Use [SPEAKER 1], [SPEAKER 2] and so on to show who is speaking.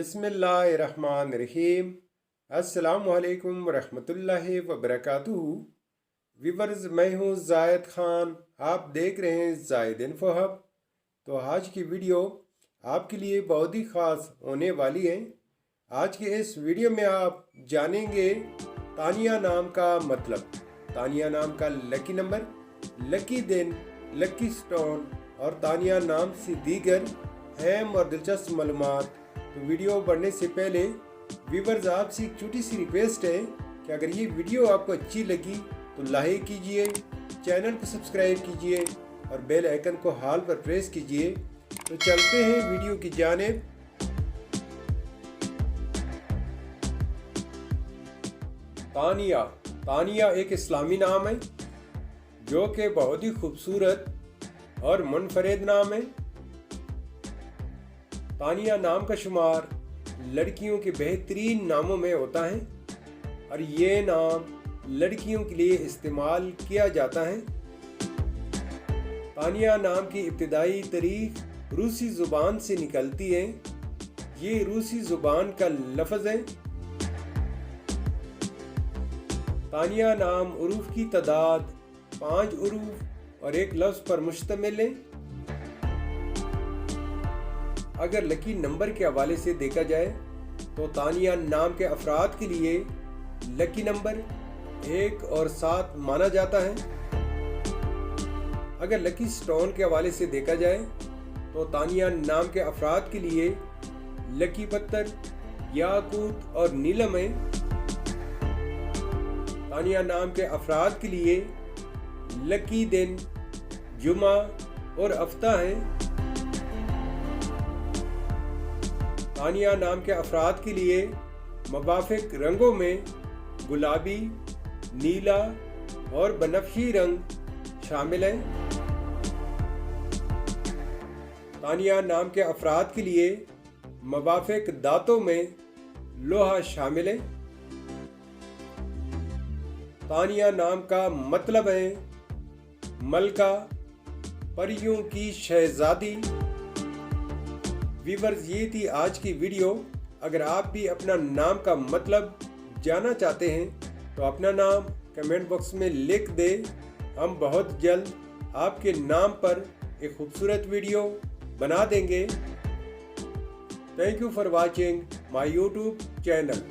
[SPEAKER 1] बिस्मिल्लाहिर्रहमानिर्रहीम। अस्सलामुअलैकुम वरहमतुल्लाहि वबरकातुहू। व्यूवर्स, मैं हूँ जायद ख़ान, आप देख रहे हैं जायद इन्फो हब। तो आज की वीडियो आपके लिए बहुत ही ख़ास होने वाली है। आज के इस वीडियो में आप जानेंगे तानिया नाम का मतलब, तानिया नाम का लकी नंबर, लकी दिन, लकी स्टोन और तानिया नाम से दीगर अहम और दिलचस्प मालूमात। तो वीडियो बढ़ने से पहले व्यूवर्स, आपसे एक छोटी सी रिक्वेस्ट है कि अगर ये वीडियो आपको अच्छी लगी तो लाइक कीजिए, चैनल को सब्सक्राइब कीजिए और बेल आइकन को हाल पर प्रेस कीजिए। तो चलते हैं वीडियो की जानिब। तानिया, तानिया एक इस्लामी नाम है जो कि बहुत ही खूबसूरत और मुनफरिद नाम है। तानिया नाम का शुमार लड़कियों के बेहतरीन नामों में होता है और ये नाम लड़कियों के लिए इस्तेमाल किया जाता है। तानिया नाम की इब्तिदाई तारीख रूसी ज़ुबान से निकलती है। ये रूसी ज़ुबान का लफ्ज़ है। तानिया नाम उरूफ की तादाद 5 उरूफ और एक लफ्ज़ पर मुश्तमिल है। अगर लकी नंबर के हवाले से देखा जाए तो तानिया नाम के अफराद के लिए लकी नंबर 1 और 7 माना जाता है। अगर लकी स्टोन के हवाले से देखा जाए तो तानिया नाम के अफराद के लिए लकी पत्थर याकूत और नीलम है। तानिया नाम के अफराद के लिए लकी दिन जुमा और हफ्ता है। तानिया नाम के अफराद के लिए मुवाफिक रंगों में गुलाबी, नीला और बनफशी रंग शामिल है। तानिया नाम के अफराद के लिए मुवाफिक दांतों में लोहा शामिल है। तानिया नाम का मतलब है मलका, परियों की शहजादी। व्यूवर्स, ये थी आज की वीडियो। अगर आप भी अपना नाम का मतलब जानना चाहते हैं तो अपना नाम कमेंट बॉक्स में लिख दें। हम बहुत जल्द आपके नाम पर एक खूबसूरत वीडियो बना देंगे। Thank you for watching my YouTube channel.